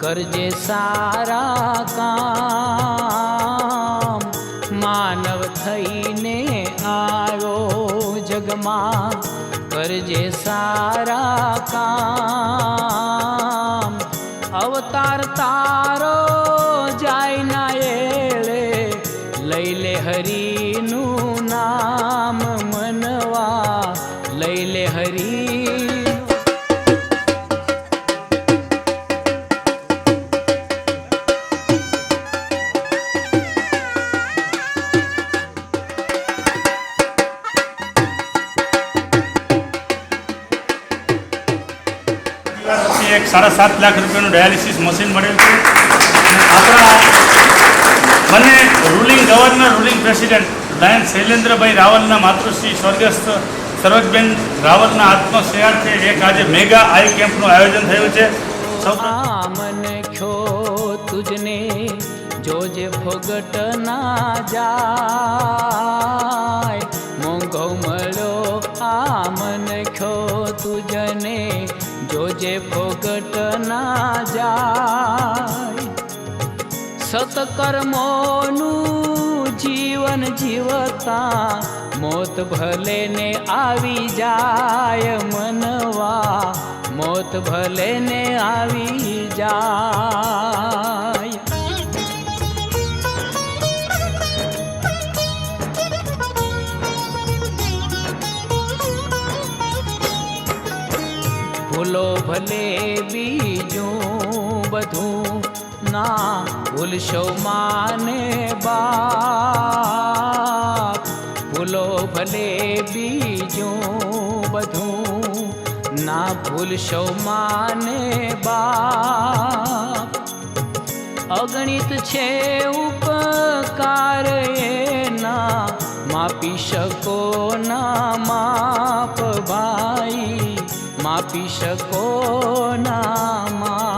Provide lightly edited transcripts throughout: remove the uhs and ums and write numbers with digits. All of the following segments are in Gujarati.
કરજે સારા કામ, માનવ થઈને આવ્યો જગમાં, કરજે સારા કામ, અવતાર તારો જાય ના એળે, લઈ લે હરિનું નામ મનવા, લઈ લે હરી. એક 7.5 લાખ રૂપિયાનું ડાયાલિસિસ મશીન મળેલ છે. આપણા બંને ruling governor, ruling president lion Shailendrabhai રાવલના માતૃશ્રી સ્વર્ગસ્થ સરોજબેન રાવલના આત્મસેવાર્થે એક આજે મેગા આઈ કેમ્પનું આયોજન થયું છે. મન ખ્યો તુજને જોજે ફોગટ ના જાય, મોંઘો મળ્યો આ મન ખ્યો તુજને જોજે ફોગટ ના જાય. સતકર્મોનું જીવન જીવતા મોત ભલે ને આવી જાય મનવા, મોત ભલે ને આવી જાય. ભૂલો ભલે બીજું બધું ના ભૂલશો માને બાપ, ભૂલો ભલે બીજું બધું ના ભૂલશો માને બાપ. અગણિત છે ઉપકાર એના, માપી શકો ના માપ ભાઈ, માપી શકો ના માપ.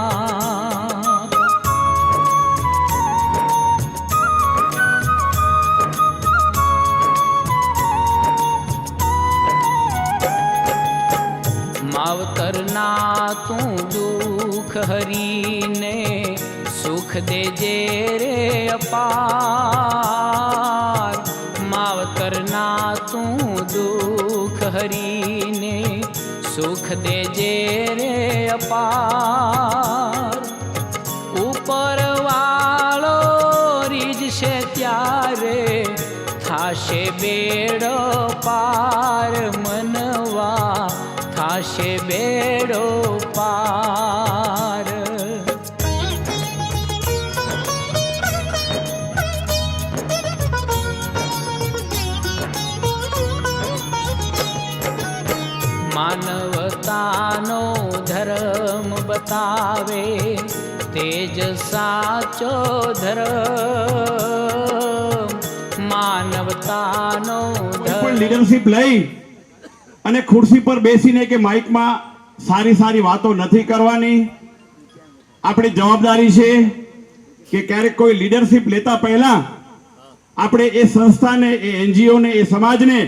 માવતરના તું દુઃખ હરીને સુખ દેજે રે અપાર, માવતરના તું દુઃખ હરીને સુખ દેજે રે અપાર. ઉપર વાળો રીજશે ત્યારે થાશે બેડો પાર મનવા, થાશે બેડો પાર. માનવતાનો ધર્મ બતાવે તેજ સાચો ધર્મ, માનવતાનો ધર્મ. લીડરશિપ લઈ અને ખુરશી પર બેસીને કે માઇકમાં સારી સારી વાતો નથી કરવાની. આપણી જવાબદારી છે કે ક્યારેક કોઈ લીડરશિપ લેતા પહેલા આપણે એ સંસ્થાને, એ એનજીઓને, એ સમાજને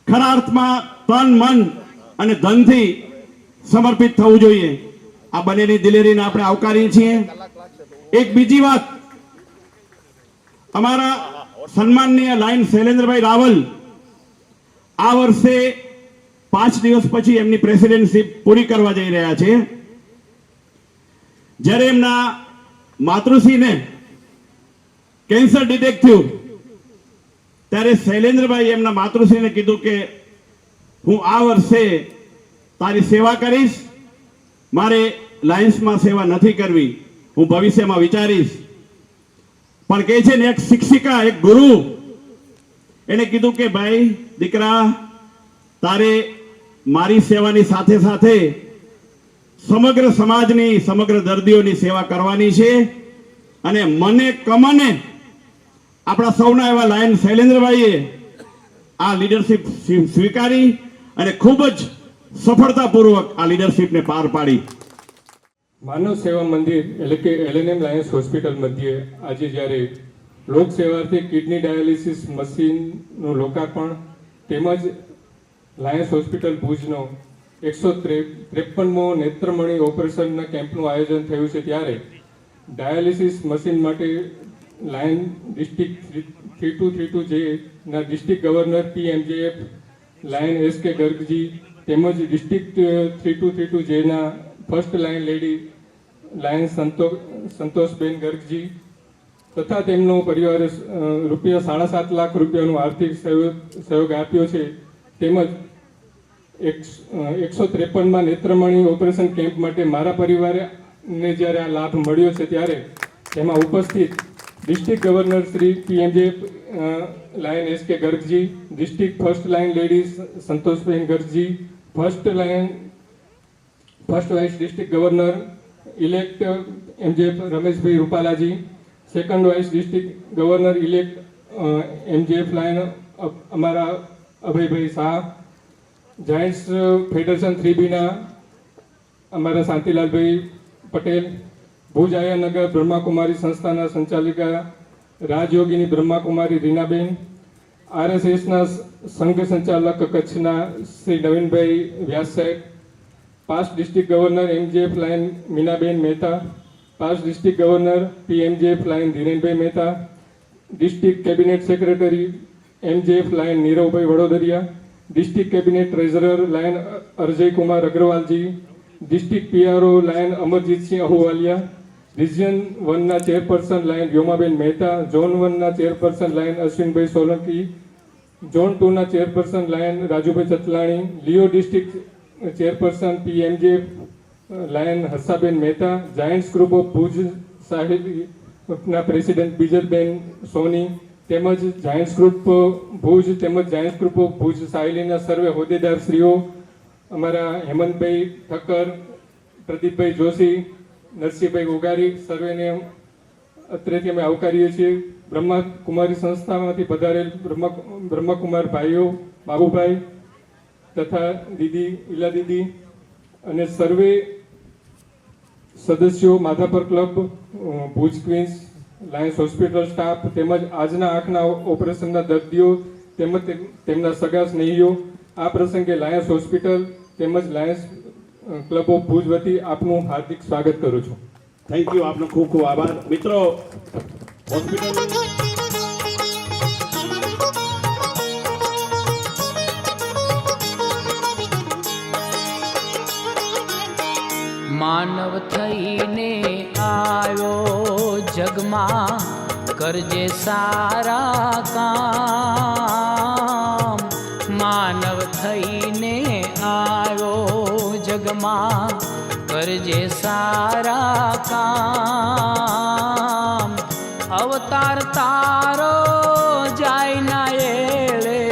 ખરા અર્થમાં તન મન અને ધનથી સમર્પિત થવું જોઈએ. આ બંનેની દિલેરીને આપણે આવકારીએ છીએ. એક બીજી વાત, અમારા સન્માનનીય લાયન શૈલેન્દ્રભાઈ રાવલ આ વર્ષે 5 દિવસ પછી એમની પ્રેસિડેન્ટશીપ પૂરી કરવા જઈ રહ્યા છે. જ્યારે એમના માતૃશ્રીને કેન્સર ડિટેક્ટ થયું ત્યારે શૈલેન્દ્રભાઈ એમના માતૃશ્રીને કીધું કે હું આ વર્ષે તારી સેવા કરીશ, મારે લાયન્સમાં સેવા નથી કરવી, હું ભવિષ્યમાં વિચારીશ. પણ કહે છે ને એક શિક્ષિકા, એક ગુરુ એને કીધું કે ભાઈ દીકરા, તારે મારી સેવાની સાથે સાથે સમગ્ર સમાજની, સમગ્ર દર્દીઓની સેવા કરવાની છે. અને મને કમને આપણા સૌના એવા લાયન શૈલેન્દ્રભાઈએ આ લીડરશિપ સ્વીકારી અને ખૂબ જ સફળતાપૂર્વક આ લીડરશિપને પાર પાડી. માનવ સેવા મંદિર એટલે કે LNM લાયન્સ હોસ્પિટલ મધ્યે આજે જ્યારે લોક સેવાર્થે કિડની ડાયાલિસિસ મશીનનું લોકાર્પણ તેમજ લાયન્સ હોસ્પિટલ ભુજનો 153મો નેત્રમણી ઓપરેશનના કેમ્પનું આયોજન થયું છે, ત્યારે ડાયાલિસિસ મશીન માટે લાયન ડિસ્ટ્રિક્ટ 3232 જે ના district governor PMJF lion SK ગર્ગજી તેમજ ડિસ્ટ્રિક્ટ 3232 જેના ફર્સ્ટ લાયન લેડી લાયન સંતોષબેન ગર્ગજી તથા તેમનો પરિવારે ₹7.5 લાખ રૂપિયાનો આર્થિક સહયોગ આપ્યો છે. તેમજ 153માં નેત્રમણી ઓપરેશન કેમ્પ માટે મારા પરિવારને જ્યારે આ લાભ મળ્યો છે, ત્યારે તેમાં ઉપસ્થિત district governor Shri PMJF lion SK Gargji, district first lion lady Santoshben Gargji, first vice district governor elect MJF Rameshbhai Rupalaji, second vice district governor elect MJF lion અમારા અભયભાઈ શાહ, જાયન્ટ્સ ફેડરેશન 3Bના અમારા શાંતિલાલભાઈ પટેલ, ભુજ આયાનગર બ્રહ્માકુમારી સંસ્થાના સંચાલિકા રાજયોગીની બ્રહ્માકુમારી રીનાબેન, RSSના સંઘ સંચાલક કચ્છના શ્રી નવીનભાઈ વ્યાસ સાહેબ, past district governor MJF lion Minaben Mehta, past district governor PMJF lion Dhirenbhai Mehta, district cabinet secretary MJF lion Niravbhai Vadodariya, district cabinet treasurer lion Arjaykumar Agarwalji, district PRO lion Amarjeetsingh Ahluwalia, region 1ના chairperson lion Vyomaben Mehta, zone 1ના chairperson lion Ashwinbhai Solanki, zone 2ના chairperson lion Rajubhai Chatlani, Leo district chairperson PMJF lion Harshaben Mehta, Giants group of Bhuj સાહેબના પ્રેસિડેન્ટ બીજલબેન સોની તેમજ જાયન્ટ્સ ગ્રુપ ભુજ તેમજ જાયન્ટ્સ ગ્રુપ ઓફ ભુજ સાહેલીના સર્વે હોદ્દેદારશ્રીઓ, અમારા હેમંતભાઈ ઠક્કર, પ્રદીપભાઈ જોશી, નરસિંહભાઈ ગોગારી, સર્વેને અત્રેથી અમે આવકારીએ છીએ. બ્રહ્માકુમારી સંસ્થામાંથી પધારેલ બ્રહ્મકુમાર ભાઈઓ, બાબુભાઈ તથા દીદી ઈલા દીદી અને સર્વે સદસ્યો, Madhapar club, Bhuj Queens, Lions hospital staff તેમજ આજના આંખના ઓપરેશનના દર્દીઓ તેમજ તેમના સગા સ્નેહીઓ, આ પ્રસંગે લાયન્સ હોસ્પિટલ તેમજ લાયન્સ ક્લબ ઓફ ભુજ વતી આપનું હાર્દિક સ્વાગત કરું છું. થેન્ક યુ, આપનો ખૂબ ખૂબ આભાર. મિત્રો, હોસ્પિટલ માનવ થઈને આવ્યો જગમાં, કરજે સારા કામ. માનવ થઈને આવ્યો જગમાં, કરજે સારા કામ. અવતાર તારો જાય ના એળે,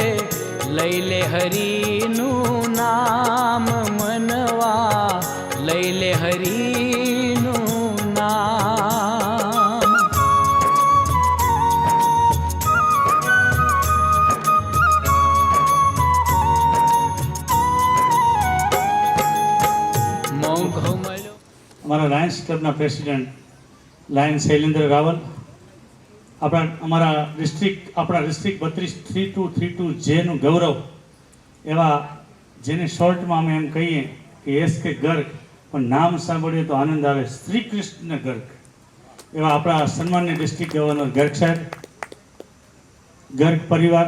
લઈ લે હરિનું નામ મનવા, લઈ લે હરિનું નામ. મોંઘો મળ્યો. અમારા લાયન્સ ક્લબના પ્રેસિડેન્ટ લાયન શૈલેન્દ્ર રાવલ, આપણા ડિસ્ટ્રિક્ટ 3232 જેનું ગૌરવ એવા, જેને શોર્ટમાં અમે એમ કહીએ કે SK ગર્ગ, પણ નામ સાંભળીએ તો આનંદ આવે, શ્રી કૃષ્ણ ગર્ગ, એવા આપણા સન્માનીય ડિસ્ટ્રિક્ટ ગવર્નર ગર્ગ સાહેબ, ગર્ગ પરિવાર,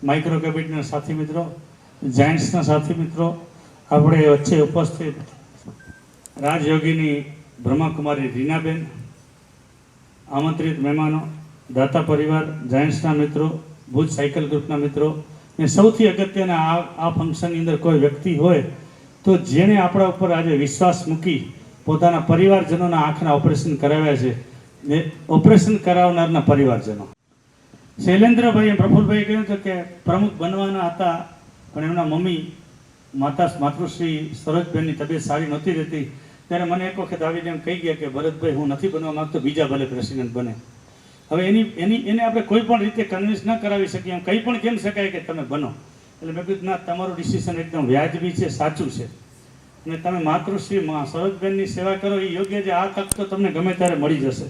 માઇક્રો કેબિનેટના સાથી મિત્રો, જાયન્ટ્સના સાથી મિત્રો, આપણે વચ્ચે ઉપસ્થિત રાજયોગીની બ્રહ્માકુમારી રીનાબેન, આમંત્રિત મહેમાનો, દાતા પરિવાર, જાયન્ટ્સના મિત્રો, ભુજ સાયકલ ગ્રુપના મિત્રો, ને સૌથી અગત્યના આ ફંક્શનની અંદર કોઈ વ્યક્તિ હોય તો જેણે આપણા ઉપર આજે વિશ્વાસ મૂકી પોતાના પરિવારજનોના આંખના ઓપરેશન કરાવ્યા છે, ને ઓપરેશન કરાવનારના પરિવારજનો. શૈલેન્દ્રભાઈ પ્રફુલભાઈ કહ્યું હતું કે પ્રમુખ બનવાના હતા, પણ એમના મમ્મી માતૃશ્રી સરોજબેનની તબિયત સારી નહોતી રહેતી, ત્યારે મને એક વખત આવીને એમ કહી ગયા કે ભરતભાઈ, હું નથી બનવા માંગતો, બીજા ભલે પ્રેસિડેન્ટ બને. હવે એને આપણે કોઈ પણ રીતે કન્વિન્સ ન કરાવી શકીએ, એમ કંઈ પણ કેમ શકાય કે તમે બનો. એટલે મેં કીધું ના, તમારું ડિસિઝન એકદમ વ્યાજબી છે, સાચું છે, અને તમે માતૃશ્રી સરોજબેનની સેવા કરો એ યોગ્ય છે. આ તક તો તમને ગમે ત્યારે મળી જશે.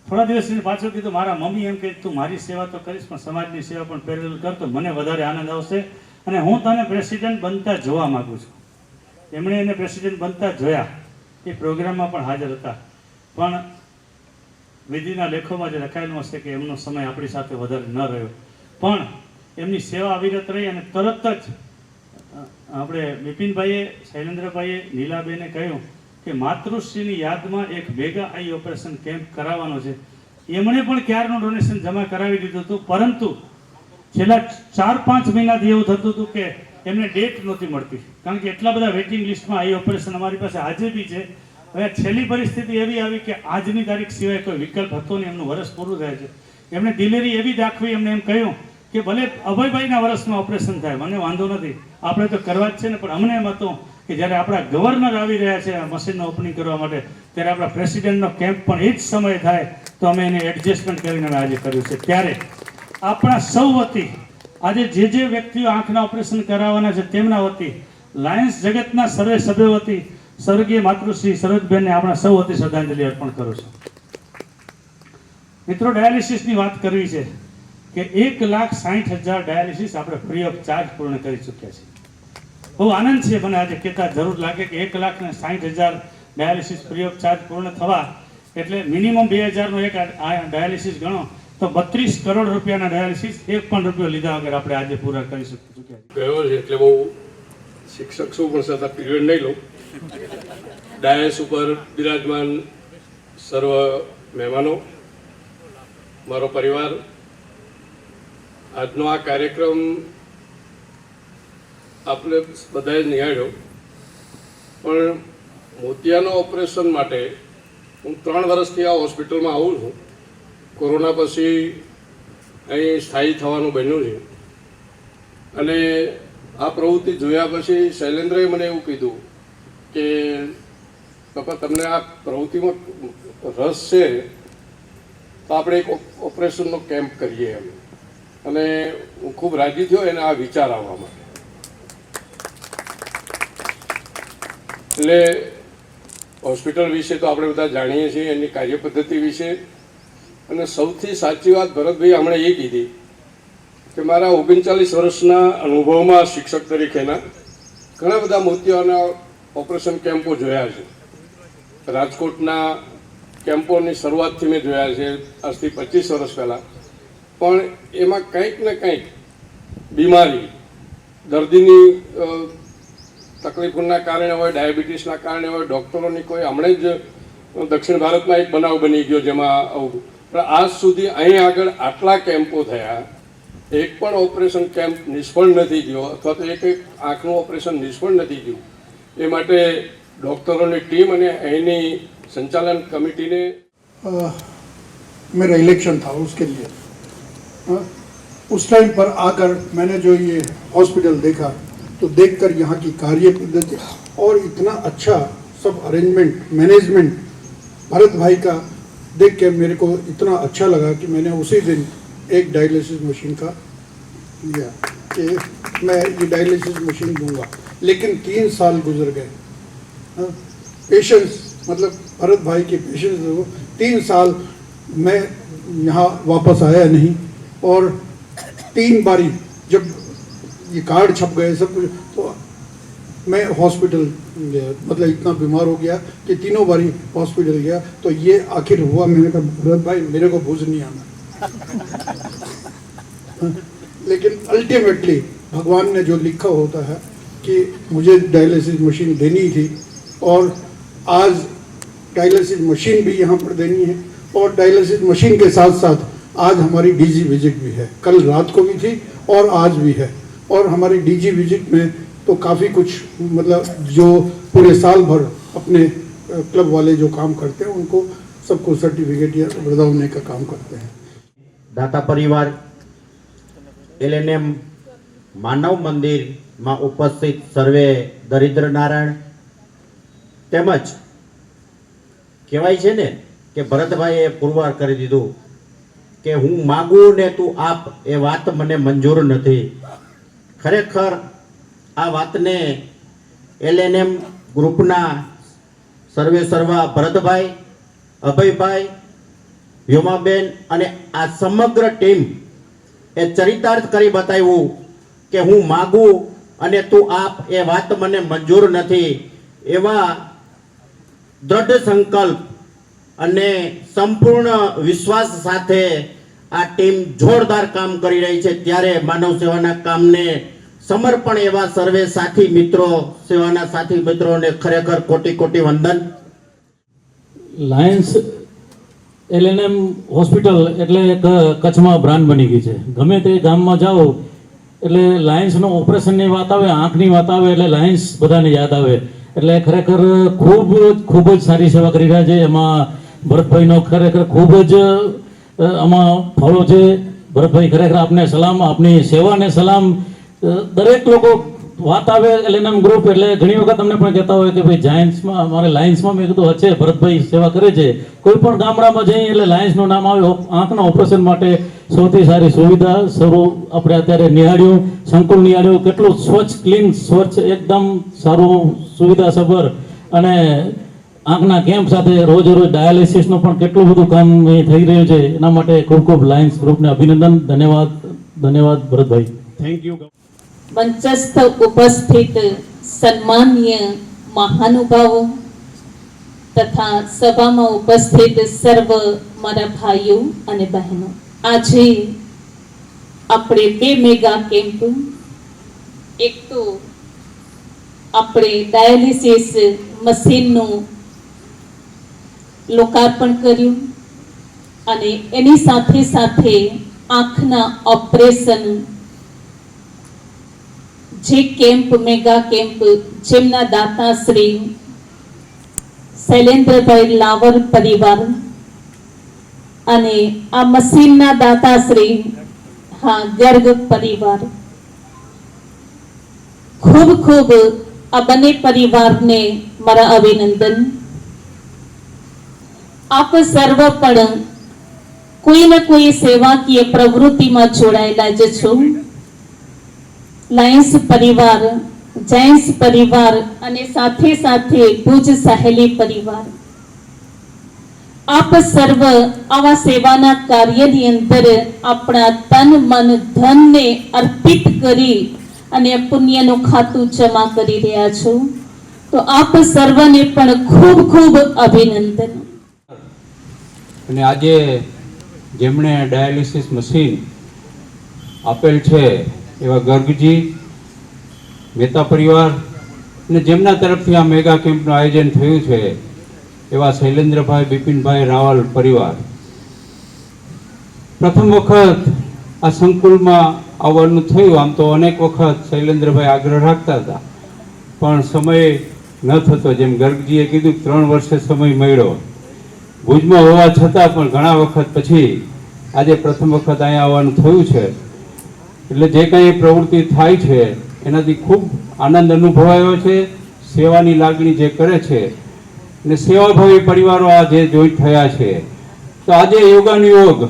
થોડા દિવસની પાછું કીધું, મારા મમ્મી એમ કહે તું મારી સેવા તો કરીશ પણ સમાજની સેવા પણ પેરેલલ કર તો મને વધારે આનંદ આવશે. અને હું તને પ્રેસિડેન્ટ બનતા જોવા માગું છું. એમણે એને પ્રેસિડેન્ટ બનતા જોયા, એ પ્રોગ્રામમાં પણ હાજર હતા, પણ વિધિના લેખોમાં જે લખાયેલું હશે કે એમનો સમય આપણી સાથે વધારે ન રહ્યો, પણ એમની સેવા અવિરત રહી અને તરત જ આપણે બિપિનભાઈએ, શૈલેન્દ્રભાઈએ, નીલાબેને કહ્યું કે માતૃશ્રીની યાદમાં એક મેગા આઈ ઓપરેશન કેમ્પ કરાવવાનો છે. એમણે પણ ક્યારનું ડોનેશન જમા કરાવી દીધું હતું, પરંતુ છેલ્લા 4-5 મહિનાથી એવું થતું હતું કે એમને ડેટ નહોતી મળતી, કારણ કે એટલા બધા વેઇટિંગ લિસ્ટમાં આઈ ઓપરેશન અમારી પાસે આજે બી છે. હવે છેલ્લી પરિસ્થિતિ એવી આવી કે આજની તારીખ સિવાય કોઈ વિકલ્પ હતો નહીં, એમનું વર્ષ પૂરું થાય છે. એમણે દિલેરી એવી દાખવી, એમને એમ કહ્યું કે ભલે અભયભાઈના વર્ષમાં ઓપરેશન થાય, મને વાંધો નથી, આપણે તો કરવા જ છે ને, પણ અમને એમ હતું કે જ્યારે આપણા ગવર્નર આવી રહ્યા છે આ મશીનનો ઓપનિંગ કરવા માટે, ત્યારે આપણા પ્રેસિડેન્ટનો કેમ્પ પણ એ જ સમયે થાય, તો અમે એને એડજસ્ટમેન્ટ કરીને અમે આજે કર્યું છે. ત્યારે આપણા સૌ વતી આજે જે વ્યક્તિઓ આંખના ઓપરેશન કરાવવાના છે તેમના વતી, લાયન્સ જગતના સર્વે સભ્યો વતી સ્વર્ગીય માતૃશ્રી સરોજબેનને આપણા સૌ વતી શ્રદ્ધાંજલિ અર્પણ કરું છું. મિત્રો, ડાયાલિસિસની વાત કરવી છે કે 1,60,000 ડાયાલિસિસ આપણે ફ્રી ઓફ ચાર્જ પૂર્ણ કરી ચૂક્યા છીએ. બહુ આનંદ છે મને આજે કહેતા, જરૂર લાગે કે 1,60,000 ડાયાલિસિસ ફ્રી ઓફ ચાર્જ પૂર્ણ થવા એટલે મિનિમમ 2,000નો એક ડાયાલિસિસ ગણો તો 32 કરોડ રૂપિયાના ડાયાલિસિસ એક પણ રૂપિયો લીધા વગર આપણે આજે પૂરા કરી ચૂક્યા ગયો છે. એટલે બહુ શિક્ષક શું પણ છતાં પીરિયડ નહીં લઉં. ડાયસ ઉપર બિરાજમાન સર્વ મહેમાનો, મારો પરિવાર, આજનો આ કાર્યક્રમ આપણે બધાએ નિહાળ્યો, પણ મોતિયાના ઓપરેશન માટે હું 3 વર્ષથી આ હોસ્પિટલમાં આવું છું. કોરોના પછી અહીં સ્થાયી થવાનું બન્યું છે, અને આ પ્રવૃત્તિ જોયા પછી શૈલેન્દ્રએ મને એવું કીધું કે પપ્પા, તમને આ પ્રવૃત્તિમાં રસ છે તો આપણે એક ઓપરેશનનો કેમ્પ કરીએ એમ. અને હું ખૂબ રાજી થયો એને આ વિચાર આવવા માટે. એટલે હોસ્પિટલ વિશે તો આપણે બધા જાણીએ છીએ, એની કાર્યપદ્ધતિ વિશે. અને સૌથી સાચી વાત ભરતભાઈ હમણાં એ કીધી કે મારા 39 વર્ષના અનુભવમાં શિક્ષક તરીકેના ઘણા બધા મોતિયાના ઓપરેશન કેમ્પો જોયા છે. રાજકોટના કેમ્પોની શરૂઆતથી મેં જોયા છે આજથી 25 વર્ષ પહેલાં. પણ એમાં કંઈક ને કંઈક બીમારી, દર્દીની તકલીફોના કારણે હોય, ડાયાબિટીસના કારણે હોય, ડૉક્ટરોની કોઈ, હમણાં જ દક્ષિણ ભારતમાં એક બનાવ બની ગયો જેમાં આવું. પણ આજ સુધી અહીં આગળ આટલા કેમ્પો થયા, એક પણ ઓપરેશન કેમ્પ નિષ્ફળ નથી ગયો, અથવા તો એક આંખનું ઓપરેશન નિષ્ફળ નથી ગયું. એ માટે डॉक्टरों टीम અને અહીંની संचालन कमेटी ने मेरा इलेक्शन था उसके लिए उस टाइम पर आकर मैंने जो ये हॉस्पिटल देखा तो देखकर यहाँ की कार्य पद्धति और इतना अच्छा सब अरेंजमेंट मैनेजमेंट भरत भाई का देख के मेरे को इतना अच्छा लगा कि मैंने उसी दिन एक डायलिसिस मशीन का लिया कि मैं ये डायलिसिस मशीन दूंगा। लेकिन 3 साल गुजर गए, पेशेंस मतलब भरत भाई के पेशेंस वो 3 साल मैं यहाँ वापस आया नहीं। और 3 बारी जब ये कार्ड छप गए सब कुछ तो मैं हॉस्पिटल गया, मतलब इतना बीमार हो गया कि 3 बारी हॉस्पिटल गया। तो ये आखिर हुआ, मैंने कहा भरत भाई मेरे को भूज नहीं आना लेकिन अल्टीमेटली भगवान ने जो लिखा होता है कि मुझे डायलिसिस मशीन देनी थी और आज डायलिसिस मशीन भी यहाँ पर देनी है। और डायलिसिस मशीन के साथ साथ आज हमारी डीजी विजिट भी है, कल रात को भी थी और आज भी है। और हमारी डीजी विजिट में तो काफ़ी कुछ मतलब जो पूरे साल भर अपने क्लब वाले जो काम करते हैं उनको सबको सर्टिफिकेट या बधाने का काम करते हैं। दाता परिवार एलएनएम मानव मंदिर में उपस्थित सर्वे दरिद्र नारायण तेमज कहेवाय छे ने कि भरतभाईए पुरवार करी दीधुं कि हूँ मांगू ने तू आप ए वात मने मंजूर नथी। खरेखर आ वातने एलएनएम ग्रुपना सर्वे सर्वा भरतभाई, अभयभाई, व्योमाबेन अने आ समग्र टीम ए चरितार्थ करी बताव्युं કે હું માગું અને તું આપ એ વાત મને મંજૂર નથી, એવા દ્રઢ સંકલ્પ અને સંપૂર્ણ વિશ્વાસ સાથે આ ટીમ જોરદાર કામ કરી રહી છે. ત્યારે માનવ સેવાના કામને સમર્પણ એવા સર્વે સાથી મિત્રો, સેવાના સાથી મિત્રોને ખરેખર કોટી કોટી વંદન. લાયન્સ LNM હોસ્પિટલ એટલે એક કચ્છમાં બ્રાન્ડ બની ગઈ છે. ગમે તે ગામમાં જાઓ એટલે લાયન્સનો ઓપરેશનની વાત આવે, આંખની વાત આવે એટલે લાયન્સ બધાને યાદ આવે. એટલે ખરેખર ખૂબ જ સારી સેવા કરી રહ્યા છે. એમાં ભરતભાઈનો ખરેખર ખૂબ જ આમાં ફાળો છે. ભરતભાઈ ખરેખર આપને સલામ, આપની સેવાને સલામ. દરેક લોકો વાત આવે LNM ગ્રુપ એટલે ઘણી વખત તમને પણ કહેતા હોય કે ભાઈ જાયન્ટ્સમાં, અમારે લાયન્સમાં મેં કીધું છે ભરતભાઈ સેવા કરે છે. કોઈ પણ ગામડામાં જઈએ એટલે લાયન્સનું નામ આવે. આંખના ઓપરેશન માટે સૌથી સારી સુવિધા શરૂ આપણે અત્યારે નિહાળ્યું, સંકુલ નિહાળ્યું, કેટલું સ્વચ્છ, ક્લીન, સ્વચ્છ, એકદમ સારું સુવિધા સભર. અને આંખના કેમ્પ સાથે રોજ ડાયાલિસિસનું પણ કેટલું બધું કામ થઈ રહ્યું છે. એના માટે ખૂબ ખૂબ લાયન્સ ગ્રુપને અભિનંદન. ધન્યવાદ ભરતભાઈ. Thank you. મંચસ્થ ઉપસ્થિત સન્માનીય મહાનુભાવો તથા સભામાં ઉપસ્થિત સર્વ મારા ભાઈઓ અને બહેનો, આજે આપણે બે મેગા કેમ્પ, એક તો આપણે ડાયાલિસિસ મશીનનું લોકાર્પણ કર્યું અને એની સાથે સાથે આંખના ઓપરેશન જે કેમ્પ, મેગા કેમ્પ, જેમના દાતા શ્રી શૈલેન્દ્રભાઈ લાવર પરિવાર અને આ મશીનના દાતા શ્રી ગર્ગ પરિવાર, ખૂબ ખૂબ આ બંને પરિવારને મારા અભિનંદન. આપ સર્વ પણ કોઈ ને કોઈ સેવાકીય પ્રવૃત્તિમાં જોડાયેલા જ છો. લાયન્સ પરિવાર, જાયન્ટ્સ પરિવાર અને સાથે સાથે ભુજ સહેલી પરિવાર, આપ સર્વ આવા સેવાના કાર્યની અંદર આપણા તન મન ધનને અર્પિત કરી અને પુણ્યનું ખાતું જમા કરી રહ્યા છો. તો આપ સર્વને પણ ખૂબ ખૂબ અભિનંદન. અને આજે જેમણે ડાયાલિસિસ મશીન આપેલ છે એવા ગર્ગજી, મહેતા પરિવાર અને જેમના તરફથી આ મેગા કેમ્પનું આયોજન થયું છે એવા શૈલેન્દ્રભાઈ, બિપિનભાઈ રાવલ પરિવાર, પ્રથમ વખત આ સંકુલમાં આવવાનું થયું. આમ તો અનેક વખત શૈલેન્દ્રભાઈ આગ્રહ રાખતા હતા પણ સમય ન થતો. જેમ ગર્ગજીએ કીધું 3 વર્ષે સમય મળ્યો ભુજમાં હોવા છતાં, પણ ઘણા વખત પછી આજે પ્રથમ વખત અહીંયા આવવાનું થયું છે. એટલે જે કંઈ પ્રવૃત્તિ થાય છે એનાથી ખૂબ આનંદ અનુભવાયો છે. સેવાની લાગણી જે કરે છે અને સેવાભાવી પરિવારો આ જે જોઈન્ટ થયા છે. તો આજે યોગાનુયોગ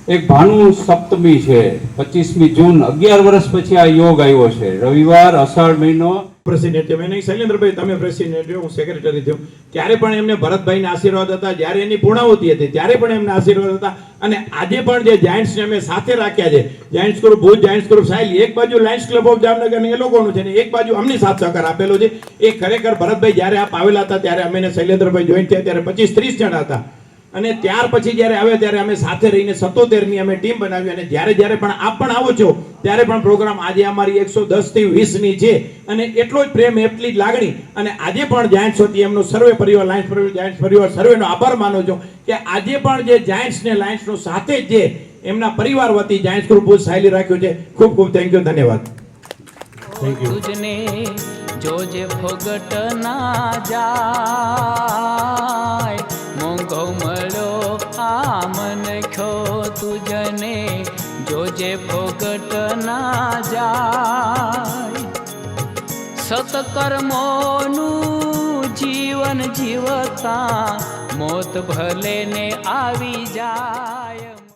એક ભાનુ સપ્તમી છે, 25મી જૂન, 11 વર્ષ પછી આ યોગ આવ્યો છે. રવિવાર, અષાઢ મહિનો. પ્રેસિડેન્ટ મેં નહીં, શૈલેન્દ્રભાઈ તમે પ્રેસિડેન્ટ થયો, હું સેક્રેટરી થયો, ત્યારે પણ એમને ભરતભાઈને આશીર્વાદ હતા. જ્યારે એની પૂર્ણાહુતિ હતી ત્યારે પણ એમને આશીર્વાદ હતા. અને આજે પણ જે જાયન્ટ્સને અમે સાથે રાખ્યા છે, Giants group Bhuj, Giants group Saheli, એક બાજુ લાયન્સ ક્લબ ઓફ જામનગર એ લોકોનું છે ને એક બાજુ અમની સાથ સહકાર આપેલો છે. એ ખરેખર ભરતભાઈ જ્યારે આપ આવેલા હતા ત્યારે અમે શૈલેન્દ્રભાઈ જોઈન્ટ થયા ત્યારે 25-30 જણા હતા. અને ત્યાર પછી જ્યારે આવ્યા ત્યારે અમે સાથે રહીને 77ની અમે ટીમ બનાવી. અને જ્યારે પણ આપ પણ આવો છો ત્યારે પણ પ્રોગ્રામ આજે અમારી 110 થી 20ની છે. અને એટલો જ પ્રેમ, એટલી જ લાગણી. અને આજે પણ જાયન્ટ્સ વતી એમનો સર્વે પરિવાર, લાયન્સ પરિવાર, જાયન્ટ્સ પરિવાર સર્વેનો આભાર માનો છો કે આજે પણ જે જાયન્ટ્સ ને લાયન્સનો સાથે જ જે એમના પરિવાર વતી જાયન્ટ્સ ગ્રુપ બહુ સાયલી રાખ્યું છે. ખૂબ ખૂબ થેન્ક યુ, ધન્યવાદ. Thank you. તુજને જોજે ફોગટ ના જાય, મોંઘો મળ્યો આ મન ખ્યો તુજને જોજે ફોગટ ના જાય. સત્કર્મોનું જીવન જીવતા મોત ભલે ને આવી જાય.